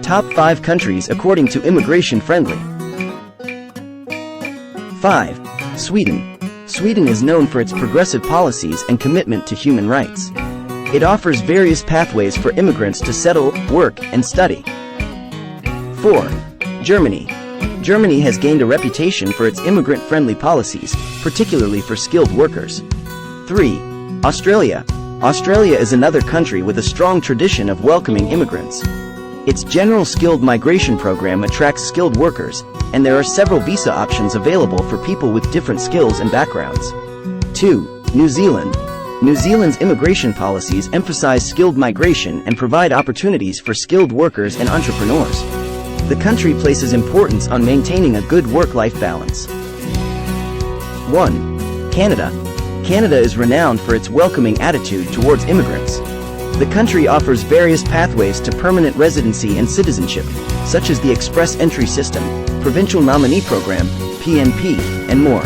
Top 5 countries according to Immigration Friendly. 5. Sweden. Sweden is known for its progressive policies and commitment to human rights. It offers various pathways for immigrants to settle, work, and study. 4. Germany. Germany has gained a reputation for its immigrant-friendly policies, particularly for skilled workers. 3. Australia. Australia is another country with a strong tradition of welcoming immigrants. Its general skilled migration program attracts skilled workers, and there are several visa options available for people with different skills and backgrounds. 2. New Zealand. New Zealand's immigration policies emphasize skilled migration and provide opportunities for skilled workers and entrepreneurs. The country places importance on maintaining a good work-life balance. 1. Canada. Canada is renowned for its welcoming attitude towards immigrants. The country offers various pathways to permanent residency and citizenship, such as the Express Entry System, Provincial Nominee Program, PNP, and more.